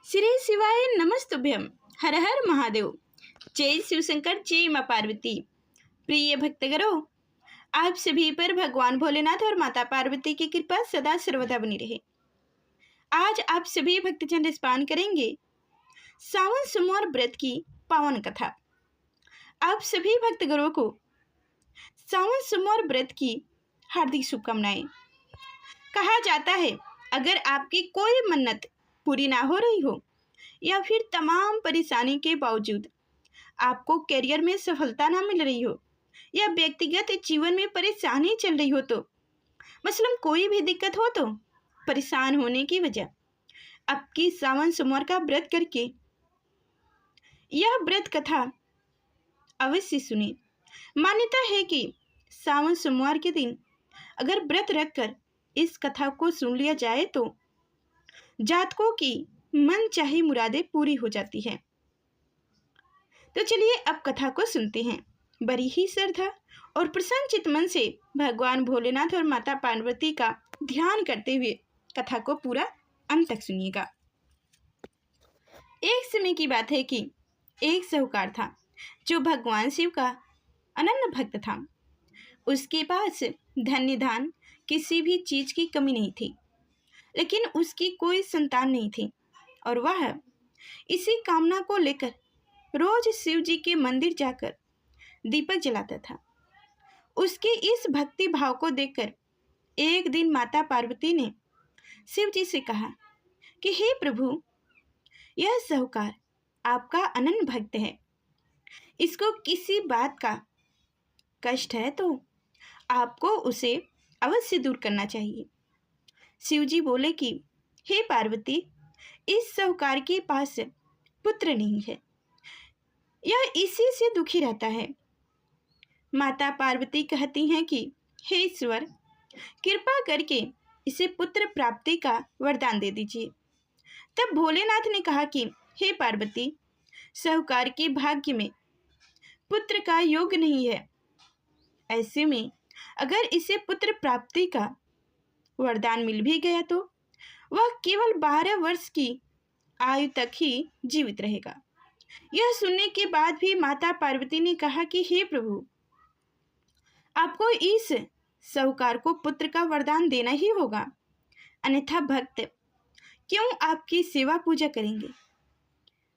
श्री शिवाय नमस्तुभ्यम। हर हर महादेव। जय शिव शंकर, जय मां पार्वती। प्रिय भक्तगणों, आप सभी पर भगवान भोलेनाथ और माता पार्वती की कृपा सदा सर्वदा बनी रहे। आज आप सभी भक्तजन रसपान करेंगे सावन सोमवार व्रत की पावन कथा। आप सभी भक्तगणों को सावन सोमवार व्रत की हार्दिक शुभकामनाएं। कहा जाता है, अगर आपकी कोई मन्नत पूरी ना हो रही हो या फिर तमाम परेशानी के बावजूद आपको करियर में सफलता ना मिल रही हो या व्यक्तिगत जीवन में परेशानी चल रही हो, तो मसलन कोई भी दिक्कत हो, तो परेशान होने की वजह आपकी सावन सोमवार का व्रत करके यह व्रत कथा अवश्य सुने। मान्यता है कि सावन सोमवार के दिन अगर व्रत रखकर इस कथा को सुन लिया जाए तो जातकों की मन चाही मुरादें पूरी हो जाती हैं। तो चलिए अब कथा को सुनते हैं। बड़ी ही श्रद्धा और प्रसन्नचित मन से भगवान भोलेनाथ और माता पार्वती का ध्यान करते हुए कथा को पूरा अंत तक सुनिएगा। एक समय की बात है कि एक साहूकार था जो भगवान शिव का अनन्य भक्त था। उसके पास धन धान किसी भी चीज की कमी नहीं थी, लेकिन उसकी कोई संतान नहीं थी और वह इसी कामना को लेकर रोज शिव जी के मंदिर जाकर दीपक जलाता था। उसके इस भक्ति भाव को देखकर एक दिन माता पार्वती ने शिव जी से कहा कि हे प्रभु, यह साहूकार आपका अनन्य भक्त है, इसको किसी बात का कष्ट है तो आपको उसे अवश्य दूर करना चाहिए। शिव जी बोले कि हे पार्वती, इस साहूकार के पास पुत्र नहीं है, यह इसी से दुखी रहता है। माता पार्वती कहती हैं कि हे ईश्वर, कृपा करके इसे पुत्र प्राप्ति का वरदान दे दीजिए। तब भोलेनाथ ने कहा कि हे पार्वती, साहूकार के भाग्य में पुत्र का योग नहीं है। ऐसे में अगर इसे पुत्र प्राप्ति का वरदान मिल भी गया तो वह केवल 12 वर्ष की आयु तक ही जीवित रहेगा। यह सुनने के बाद भी माता पार्वती ने कहा कि हे प्रभु, आपको इस साहूकार को पुत्र का वरदान देना ही होगा, अन्यथा भक्त क्यों आपकी सेवा पूजा करेंगे।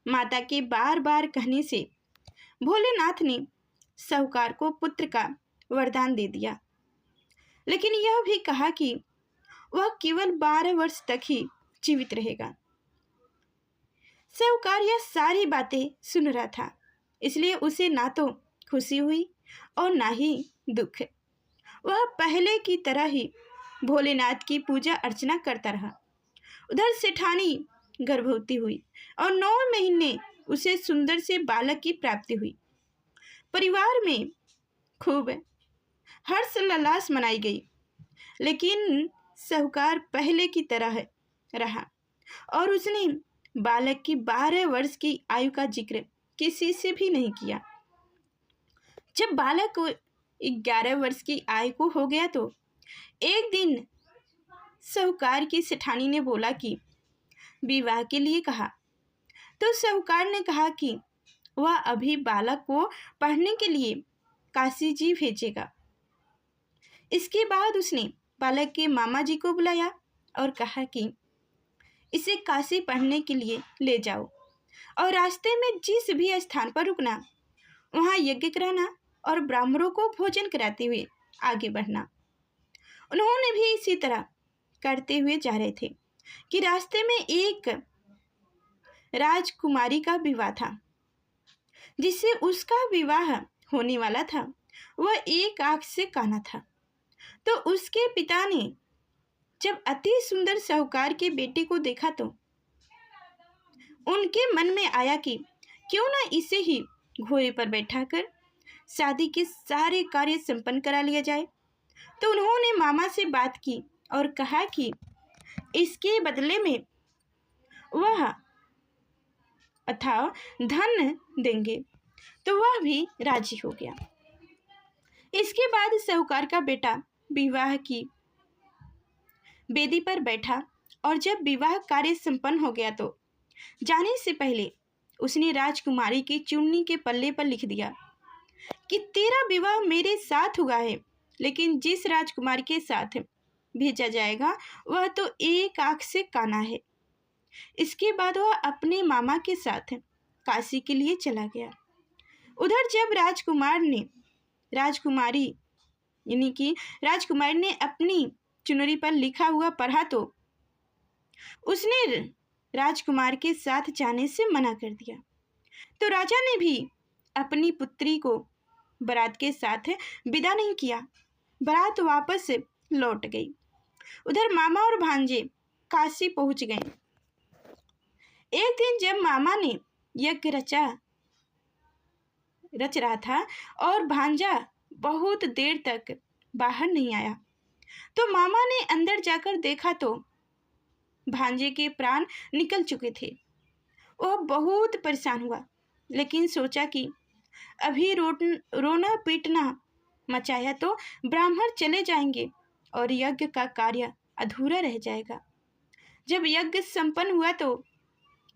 माता के बार बार कहने से भोलेनाथ ने साहूकार को पुत्र का वरदान दे दिया, लेकिन यह भी कहा कि वह केवल 12 वर्ष तक ही जीवित रहेगा। साहूकार यह सारी बातें सुन रहा था, इसलिए उसे ना तो खुशी हुई और ना ही दुख। वह पहले की तरह ही भोलेनाथ की पूजा अर्चना करता रहा। उधर सेठानी गर्भवती हुई और 9 महीने उसे सुंदर से बालक की प्राप्ति हुई। परिवार में खूब हर्ष उल्लास मनाई गई, लेकिन साहूकार पहले की तरह रहा और उसने बालक की 12 वर्ष की आयु का जिक्र किसी से भी नहीं किया। जब बालक को 11 वर्ष की आयु को हो गया तो एक दिन साहूकार की सेठानी ने बोला कि विवाह के लिए कहा, तो साहूकार ने कहा कि वह अभी बालक को पढ़ने के लिए काशी जी भेजेगा। इसके बाद उसने बालक के मामा जी को बुलाया और कहा कि इसे काशी पढ़ने के लिए ले जाओ और रास्ते में जिस भी स्थान पर रुकना वहाँ यज्ञ कराना और ब्राह्मणों को भोजन कराते हुए आगे बढ़ना। उन्होंने भी इसी तरह करते हुए जा रहे थे कि रास्ते में एक राजकुमारी का विवाह था, जिससे उसका विवाह होने वाला था। वह एक आंख से काना था। तो उसके पिता ने जब अति सुंदर साहूकार के बेटे को देखा तो उनके मन में आया कि क्यों ना इसे ही घोड़े पर बैठाकर शादी के सारे कार्य संपन्न करा लिया जाए। तो उन्होंने मामा से बात की और कहा कि इसके बदले में वह अथाह धन देंगे। तो वह भी राजी हो गया। इसके बाद साहूकार का बेटा विवाह की बेदी पर बैठा और जब विवाह कार्य संपन्न हो गया तो जाने से पहले उसने राजकुमारी की चुन्नी के पल्ले पर लिख दिया कि तेरा विवाह मेरे साथ हुआ है, लेकिन जिस राजकुमार के साथ भेजा जाएगा वह तो एक आंख से काना है। इसके बाद वह अपने मामा के साथ काशी के लिए चला गया। उधर जब राजकुमारी यानी कि राजकुमारी ने अपनी चुनरी पर लिखा हुआ पढ़ा तो उसने राजकुमार के साथ जाने से मना कर दिया। तो राजा ने भी अपनी पुत्री को बारात के साथ विदा नहीं किया। बारात वापस लौट गई। उधर मामा और भांजे काशी पहुंच गए। एक दिन जब मामा ने यज्ञ रच रहा था और भांजा बहुत देर तक बाहर नहीं आया, तो मामा ने अंदर जाकर देखा तो भांजे के प्राण निकल चुके थे। वह बहुत परेशान हुआ, लेकिन सोचा कि अभी रोना पीटना मचाया तो ब्राह्मण चले जाएंगे और यज्ञ का कार्य अधूरा रह जाएगा। जब यज्ञ संपन्न हुआ तो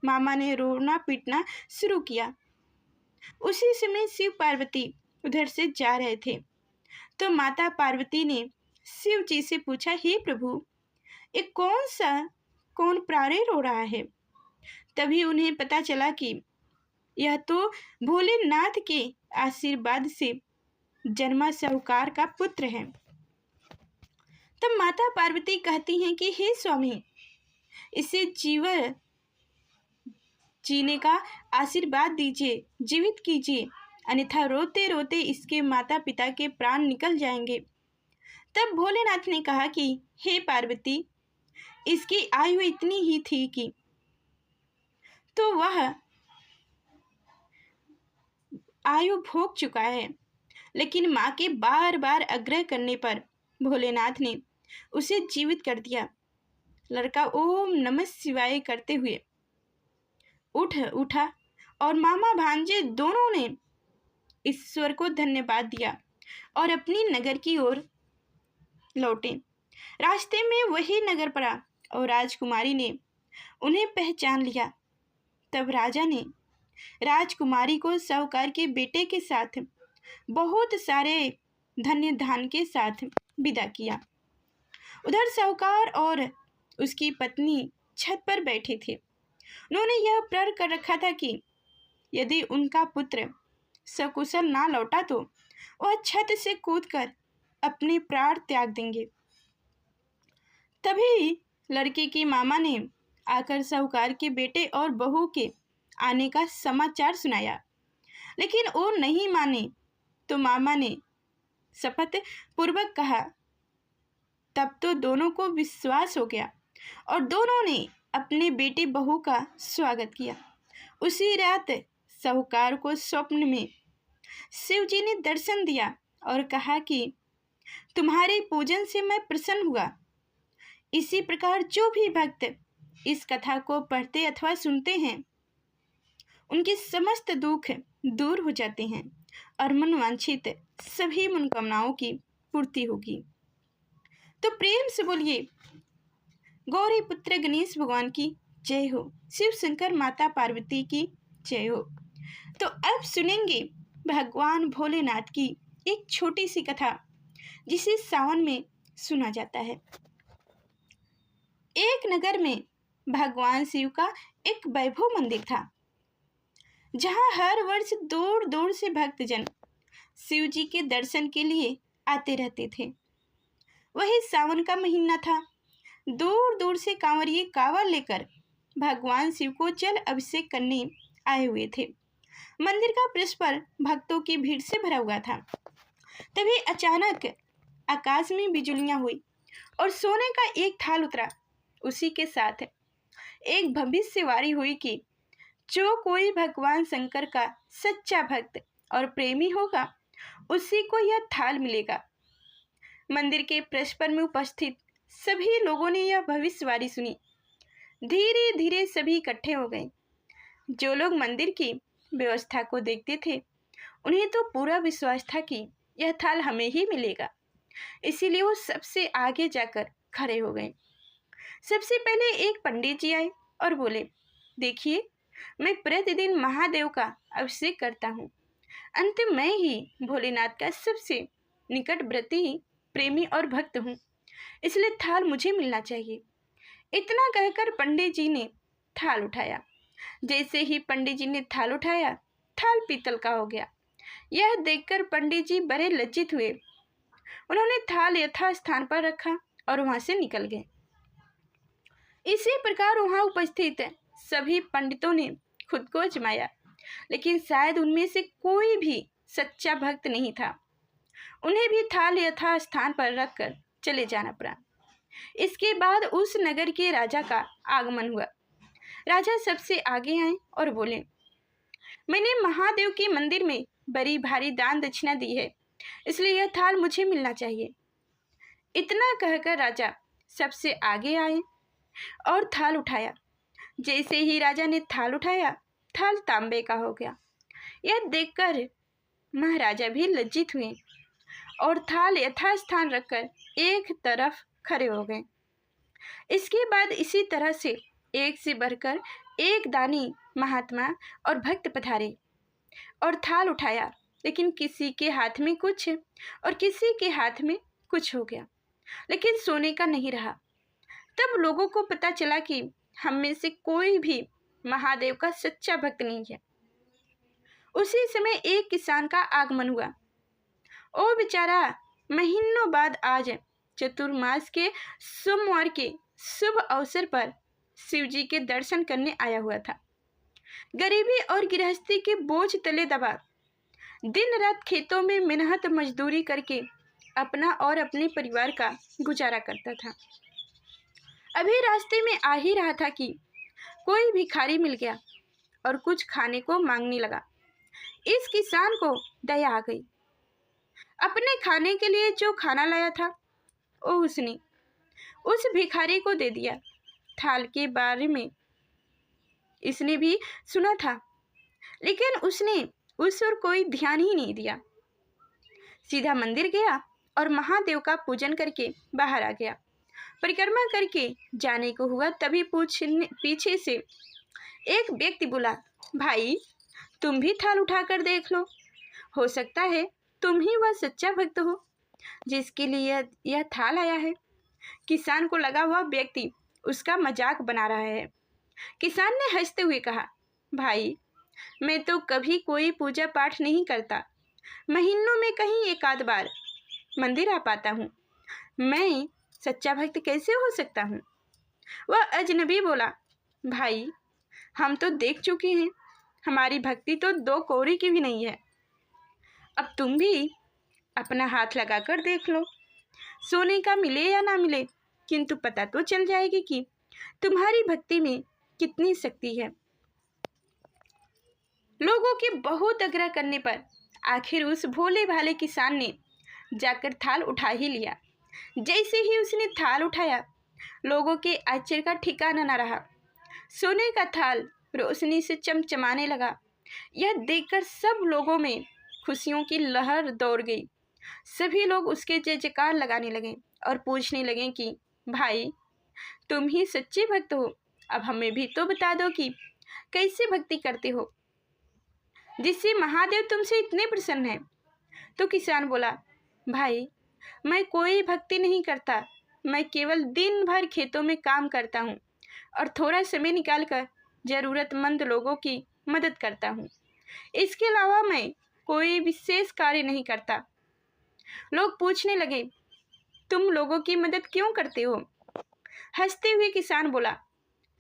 मामा ने रोना पीटना शुरू किया। उसी समय शिव पार्वती उधर से जा रहे थे, तो माता पार्वती ने शिव जी से पूछा, हे प्रभु, ये कौन प्राणी रो रहा है? तभी उन्हें पता चला कि यह तो भोलेनाथ के आशीर्वाद से जन्मा साहूकार का पुत्र है। तब माता पार्वती कहती हैं कि हे स्वामी, इसे जीने का आशीर्वाद दीजिए, जीवित कीजिए, अन्यथा रोते रोते इसके माता पिता के प्राण निकल जाएंगे। तब भोलेनाथ ने कहा कि हे पार्वती, इसकी आयु इतनी ही थी कि तो वह आयु भोग चुका है, लेकिन माँ के बार बार आग्रह करने पर भोलेनाथ ने उसे जीवित कर दिया। लड़का ओम नमः शिवाय करते हुए उठा और मामा भांजे दोनों ने ईश्वर को धन्यवाद दिया और अपनी नगर की ओर लौटे। रास्ते में वही नगर पड़ा और राजकुमारी ने उन्हें पहचान लिया। तब राजा ने राजकुमारी को साहूकार के बेटे के साथ बहुत सारे धन्य धान के साथ विदा किया। उधर साहूकार और उसकी पत्नी छत पर बैठे थे। उन्होंने यह प्रण कर रखा था कि यदि उनका पुत्र सकुशल ना लौटा तो वह छत से कूदकर अपने प्राण त्याग देंगे। तभी लड़के की मामा ने आकर साहूकार के बेटे और बहू के आने का समाचार सुनाया, लेकिन वो नहीं माने। तो मामा ने शपथ पूर्वक कहा। तब तो दोनों को विश्वास हो गया और दोनों ने अपने बेटे बहू का स्वागत किया। उसी रात साहूकार को स्वप्न में शिव जी ने दर्शन दिया और कहा कि तुम्हारे पूजन से मैं प्रसन्न हुआ। इसी प्रकार जो भी भक्त इस कथा को पढ़ते अथवा सुनते हैं, उनके समस्त दुख दूर हो जाते हैं और मनवांछित सभी मनोकामनाओं की पूर्ति होगी। तो प्रेम से बोलिए गौरी पुत्र गणेश भगवान की जय हो, शिव शंकर माता पार्वती की जय हो। तो अब सुनेंगे भगवान भोलेनाथ की एक छोटी सी कथा, जिसे सावन में सुना जाता है। एक नगर में भगवान शिव का एक वैभव मंदिर था, जहां हर वर्ष दूर दूर से भक्तजन शिव जी के दर्शन के लिए आते रहते थे। वही सावन का महीना था। दूर दूर से कांवरिये कांवर लेकर भगवान शिव को जल अभिषेक करने आए हुए थे। मंदिर का परिसर भक्तों की भीड़ से भरा हुआ था। तभी अचानक आकाश में बिजलियां हुई और सोने का एक थाल उतरा। उसी के साथ एक भविष्यवाणी हुई कि जो कोई भगवान शंकर का सच्चा भक्त और प्रेमी होगा, उसी को यह थाल मिलेगा। मंदिर के परिसर में उपस्थित सभी लोगों ने यह भविष्यवाणी सुनी। धीरे धीरे सभी इकट्ठे हो गए। जो लोग मंदिर की व्यवस्था को देखते थे, उन्हें तो पूरा विश्वास था कि यह थाल हमें ही मिलेगा। इसीलिए वो सबसे आगे जाकर खड़े हो गए। सबसे पहले एक पंडित जी आए और बोले, देखिए, मैं प्रतिदिन महादेव का अभिषेक करता हूँ। अंत मैं ही भोलेनाथ का सबसे निकटवर्ती प्रेमी और भक्त हूँ, इसलिए थाल मुझे मिलना चाहिए। इतना कहकर पंडित जी ने थाल उठाया। जैसे ही पंडित जी ने थाल उठाया, थाल पीतल का हो गया। यह देखकर पंडित जी बड़े लज्जित हुए। उन्होंने थाल यथास्थान पर रखा और वहां से निकल गए। इसी प्रकार वहां उपस्थित सभी पंडितों ने खुद को आजमाया, लेकिन शायद उनमें से कोई भी सच्चा भक्त नहीं था। उन्हें भी थाल यथास्थान पर रखकर चले जाना पड़ा। इसके बाद उस नगर के राजा का आगमन हुआ। राजा सबसे आगे आए और बोले, मैंने महादेव के मंदिर में बड़ी भारी दान दक्षिणा दी है, इसलिए यह थाल मुझे मिलना चाहिए। इतना कहकर राजा सबसे आगे आए और थाल उठाया। जैसे ही राजा ने थाल उठाया, थाल तांबे का हो गया। यह देखकर महाराजा भी लज्जित हुए और थाल यथास्थान रखकर एक तरफ खड़े हो गए। इसके बाद इसी तरह से एक से बढ़कर एक दानी महात्मा और भक्त पधारे और थाल उठाया, लेकिन किसी के हाथ में कुछ और किसी के हाथ में कुछ हो गया, लेकिन सोने का नहीं रहा। तब लोगों को पता चला कि हम में से कोई भी महादेव का सच्चा भक्त नहीं है। उसी समय एक किसान का आगमन हुआ। ओ बेचारा महीनों बाद आज चतुर्मास के सोमवार के शुभ अवसर पर शिव जी के दर्शन करने आया हुआ था। गरीबी और गृहस्थी के बोझ तले दबा दिन रात खेतों में मेहनत मजदूरी करके अपना और अपने परिवार का गुजारा करता था। अभी रास्ते में आ ही रहा था कि कोई भिखारी मिल गया और कुछ खाने को मांगने लगा। इस किसान को दया आ गई। अपने खाने के लिए जो खाना लाया था वो उसने उस भिखारी को दे दिया। थाल के बारे में इसने भी सुना था, लेकिन उसने उस पर कोई ध्यान ही नहीं दिया। सीधा मंदिर गया और महादेव का पूजन करके बाहर आ गया। परिक्रमा करके जाने को हुआ, तभी पीछे से एक व्यक्ति बोला, भाई तुम भी थाल उठाकर देख लो, हो सकता है तुम ही वह सच्चा भक्त हो जिसके लिए यह थाल आया है। किसान को लगा वह व्यक्ति उसका मजाक बना रहा है। किसान ने हंसते हुए कहा, भाई मैं तो कभी कोई पूजा पाठ नहीं करता, महीनों में कहीं एक आध बार मंदिर आ पाता हूँ, मैं सच्चा भक्त कैसे हो सकता हूँ। वह अजनबी बोला, भाई हम तो देख चुके हैं, हमारी भक्ति तो दो कौड़ी की भी नहीं है। अब तुम भी अपना हाथ लगाकर देख लो, सोने का मिले या ना मिले, किंतु पता तो चल जाएगी कि तुम्हारी भक्ति में कितनी शक्ति है। लोगों के बहुत आग्रह करने पर आखिर उस भोले भाले किसान ने जाकर थाल उठा ही लिया। जैसे ही उसने थाल उठाया, लोगों के आश्चर्य का ठिकाना न रहा। सोने का थाल रोशनी से चमचमाने लगा। यह देखकर सब लोगों में खुशियों की लहर दौड़ गई। सभी लोग उसके जय जयकार लगाने लगे और पूछने लगे कि भाई तुम ही सच्चे भक्त हो, अब हमें भी तो बता दो कि कैसे भक्ति करते हो जिससे महादेव तुमसे इतने प्रसन्न हैं। तो किसान बोला, भाई मैं कोई भक्ति नहीं करता, मैं केवल दिन भर खेतों में काम करता हूँ और थोड़ा समय निकालकर ज़रूरतमंद लोगों की मदद करता हूँ। इसके अलावा मैं कोई विशेष कार्य नहीं करता। लोग पूछने लगे, तुम लोगों की मदद क्यों करते हो? हंसते हुए किसान बोला,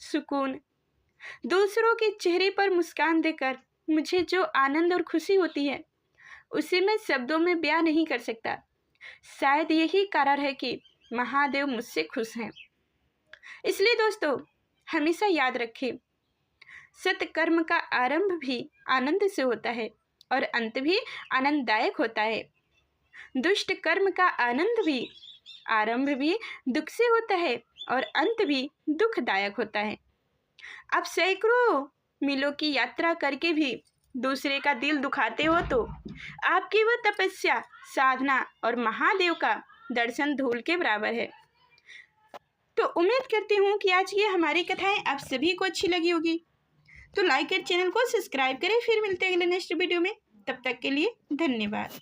सुकून। दूसरों के चेहरे पर मुस्कान देकर मुझे जो आनंद और खुशी होती है उसे मैं शब्दों में बयां नहीं कर सकता। शायद यही कारण है कि महादेव मुझसे खुश हैं। इसलिए दोस्तों हमेशा याद रखें, सत्कर्म का आरंभ भी आनंद से होता है और अंत भी आनंददायक होता है। दुष्ट कर्म का आरंभ भी दुख से होता है और अंत भी दुखदायक होता है। आप सैकड़ों मीलों की यात्रा करके भी दूसरे का दिल दुखाते हो तो आपकी वह तपस्या, साधना और महादेव का दर्शन धूल के बराबर है। तो उम्मीद करती हूँ कि आज ये हमारी कथाएं आप सभी को अच्छी लगी होगी। तो लाइक कर चैनल को सब्सक्राइब करें। फिर मिलते हैं अगले नेक्स्ट वीडियो में, तब तक के लिए धन्यवाद।